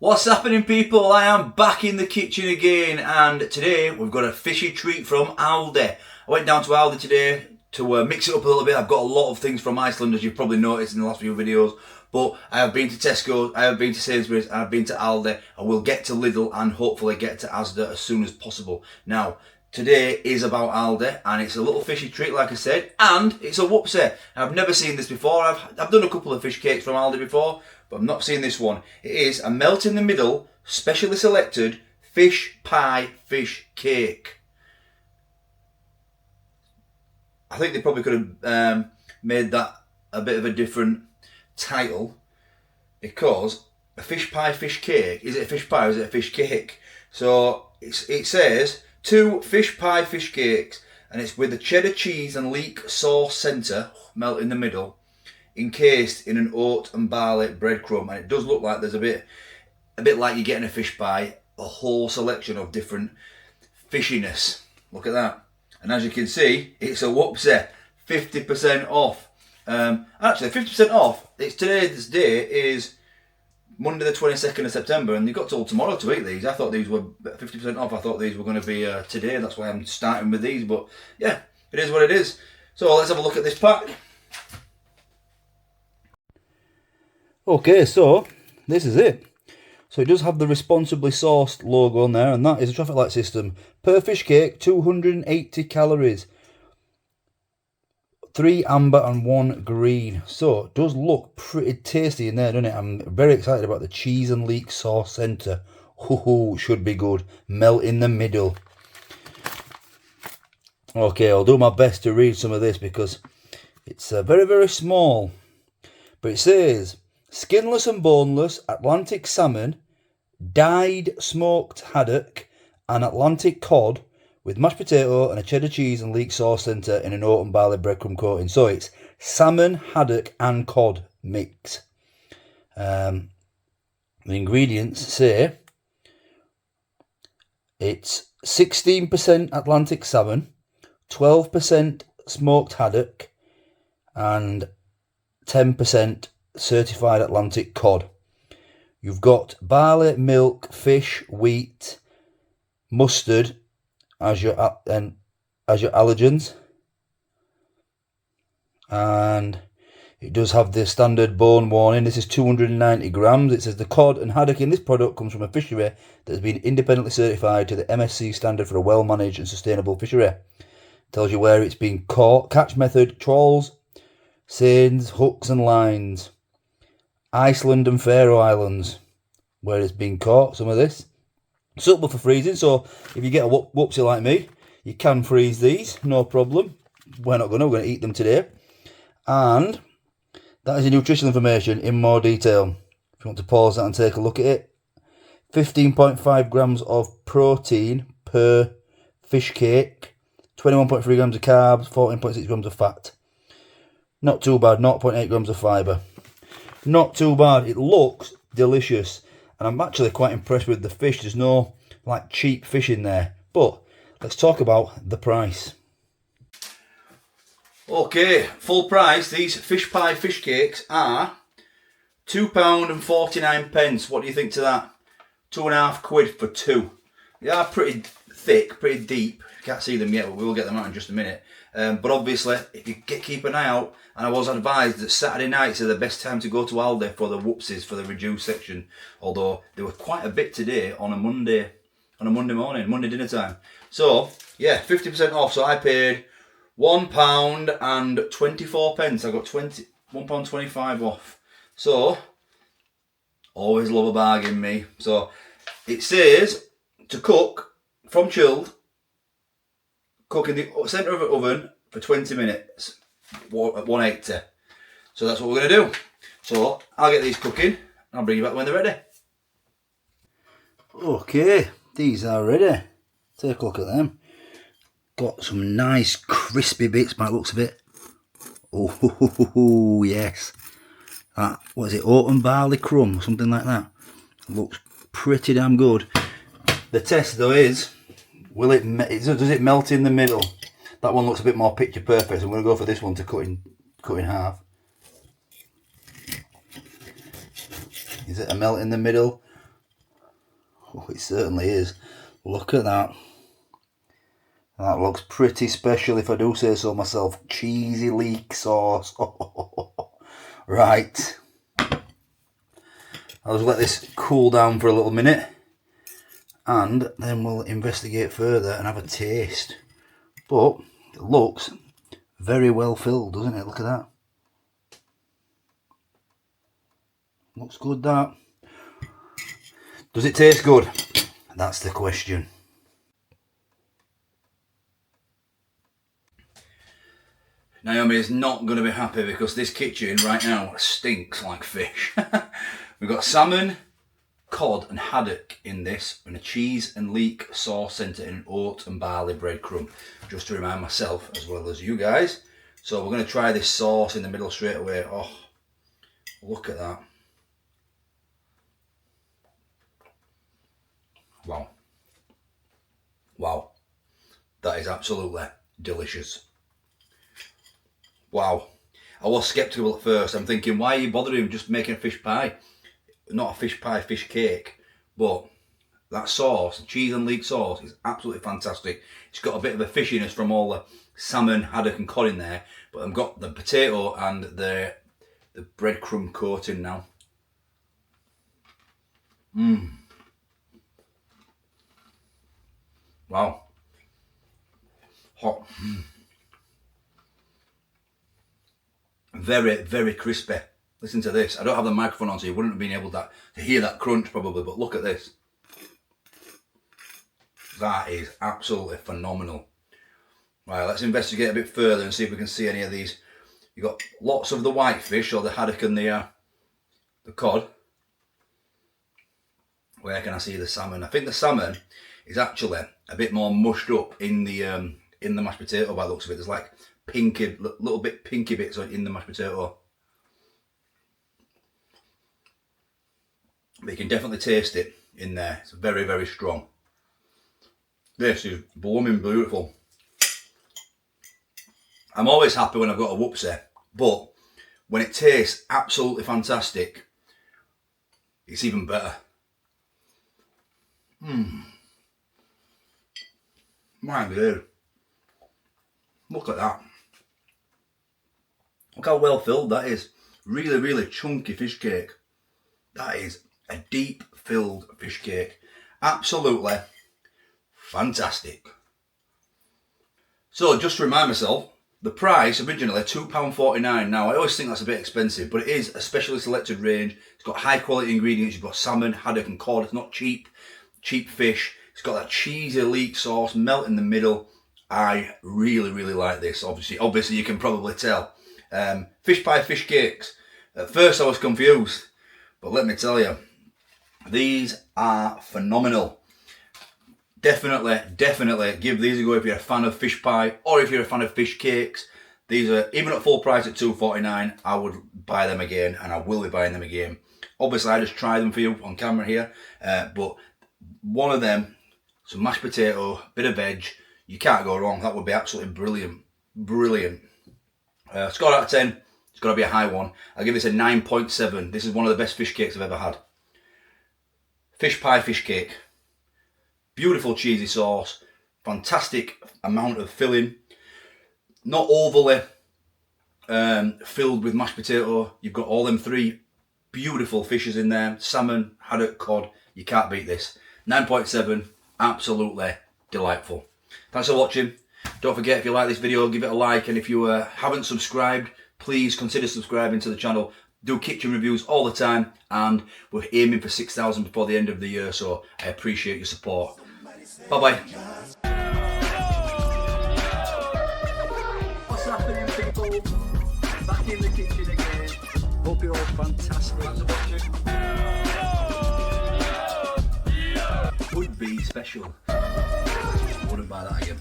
What's happening, people? I am back in the kitchen again, and today we've got a fishy treat from Aldi. I went down to Aldi today to mix it up a little bit. I've got a lot of things from Iceland, as you've probably noticed in the last few videos, but I have been to Tesco, I have been to Sainsbury's, and I've been to Aldi. I will get to Lidl and hopefully get to Asda as soon as possible. Now, today is about Aldi, and it's a little fishy treat, like I said, and it's a whoopsie. I've never seen this before. I've done a couple of fish cakes from Aldi before, but I've not seen this one. It is a melt in the middle, specially selected fish pie fish cake. I think they probably could have made that a bit of a different title, because a fish pie fish cake, is it a fish pie or is it a fish cake? So it says 2 fish pie fish cakes, and it's with the cheddar cheese and leek sauce centre, melt in the middle, encased in an oat and barley breadcrumb. And it does look like there's a bit like you're getting a fish pie, a whole selection of different fishiness. Look at that. And as you can see, it's a whoopsie, 50% off. Actually, 50% off. It's today's day is Monday the 22nd of September, and you've got till tomorrow to eat these. I thought these were 50% off. I thought these were going to be today. That's why I'm starting with these. But yeah, it is what it is. So let's have a look at this pack. Okay, so this is it. So it does have the responsibly sourced logo on there, and that is a traffic light system. Per fish cake, 280 calories. 3 amber and 1 green. So it does look pretty tasty in there, doesn't it? I'm very excited about the cheese and leek sauce centre. Ooh, should be good. Melt in the middle. Okay, I'll do my best to read some of this because it's very, very small. But it says, skinless and boneless Atlantic salmon, dyed smoked haddock, and Atlantic cod with mashed potato and a cheddar cheese and leek sauce centre in an oat and barley breadcrumb coating. So it's salmon, haddock and cod mix. The ingredients say it's 16% Atlantic salmon, 12% smoked haddock and 10% certified Atlantic cod. You've got barley, milk, fish, wheat, mustard as your allergens, and it does have the standard bone warning. This is 290 grams. It says the cod and haddock in this product comes from a fishery that has been independently certified to the MSC standard for a well-managed and sustainable fishery. Tells you where it's been caught, catch method, trawls, seines, hooks and lines. Iceland and Faroe Islands, where it's been caught, some of this. Suitable for freezing, so if you get a whoopsie like me, you can freeze these, no problem. We're going to eat them today. And that is your nutritional information in more detail. If you want to pause that and take a look at it. 15.5 grams of protein per fish cake, 21.3 grams of carbs, 14.6 grams of fat. Not too bad, 0.8 grams of fibre. Not too bad. It looks delicious, and I'm actually quite impressed with the fish. There's no like cheap fish in there. But let's talk about the price. Okay, full price. These fish pie fish cakes are £2.49. What do you think to that? £2.50 for 2. They are pretty thick, pretty deep. Can't see them yet, but we will get them out in just a minute. But obviously, if you keep an eye out, and I was advised that Saturday nights are the best time to go to Aldi for the whoopsies, for the reduced section. Although there were quite a bit today on a Monday morning, Monday dinner time. So yeah, 50% off. So I paid £1.24. I got £1.25 off. So always love a bargain, me. So it says to cook from chilled. Cook in the centre of an oven for 20 minutes at 180. So that's what we're going to do. So I'll get these cooking and I'll bring you back when they're ready. Okay, these are ready. Take a look at them. Got some nice crispy bits by the looks of it. Oh yes. What is it, oat and barley crumb, something like that. Looks pretty damn good. The test though is, does it melt in the middle? That one looks a bit more picture perfect, so I'm going to go for this one to cut in half. Is it a melt in the middle? Oh, it certainly is. Look at that. That looks pretty special if I do say so myself. Cheesy leek sauce. Right. I'll just let this cool down for a little minute and then we'll investigate further and have a taste. But it looks very well filled, doesn't it? Look at that. Looks good, that. Does it taste good? That's the question. Naomi is not going to be happy because this kitchen right now stinks like fish. We've got salmon, cod and haddock in this, and a cheese and leek sauce centre in an oat and barley breadcrumb, just to remind myself as well as you guys. So we're going to try this sauce in the middle straight away. Oh, look at that. Wow. Wow. That is absolutely delicious. Wow. I was sceptical at first. I'm thinking, why are you bothering just making a fish pie? Not a fish pie, fish cake. But that sauce, cheese and leek sauce, is absolutely fantastic. It's got a bit of a fishiness from all the salmon, haddock and cod in there. But I've got the potato and the breadcrumb coating now. Mmm. Wow. Hot. Very, very crispy. Listen to this. I don't have the microphone on, so you wouldn't have been able to hear that crunch probably, but look at this. That is absolutely phenomenal. Right, let's investigate a bit further and see if we can see any of these. You've got lots of the white fish, or the haddock and the cod. Where can I see the salmon? I think the salmon is actually a bit more mushed up in the mashed potato by the looks of it. There's like pinky, little bit pinky bits in the mashed potato. But you can definitely taste it in there. It's very, very strong. This is blooming beautiful. I'm always happy when I've got a whoopsie, but when it tastes absolutely fantastic, it's even better. My God. Look at that. Look how well filled that is. Really, really chunky fish cake. That is a deep filled fish cake. Absolutely fantastic. So just to remind myself, the price originally £2.49. Now I always think that's a bit expensive, but it is a specially selected range. It's got high quality ingredients. You've got salmon, haddock and cod. It's not cheap fish. It's got that cheesy leek sauce, melt in the middle. I really, really like this. Obviously you can probably tell. Fish pie, fish cakes. At first I was confused, but let me tell you, these are phenomenal. Definitely give these a go if you're a fan of fish pie or if you're a fan of fish cakes. These are, even at full price at £2.49, I would buy them again, and I will be buying them again. Obviously I just try them for you on camera here, but one of them, some mashed potato, bit of veg, you can't go wrong. That would be absolutely brilliant. Brilliant. Score out of 10, it's got to be a high one. I'll give this a 9.7. This is one of the best fish cakes I've ever had. Fish pie, fish cake. Beautiful cheesy sauce. Fantastic amount of filling. Not overly filled with mashed potato. You've got all them three beautiful fishes in there. Salmon, haddock, cod. You can't beat this. 9.7. Absolutely delightful. Thanks for watching. Don't forget, if you like this video, give it a like, and if you haven't subscribed, please consider subscribing to the channel. Do kitchen reviews all the time, and we're aiming for 6,000 before the end of the year, so I appreciate your support. Bye bye. What's happening, people? Back in the kitchen again. Hope you're all fantastic. Thanks for watching. Would be special. Wouldn't buy that again.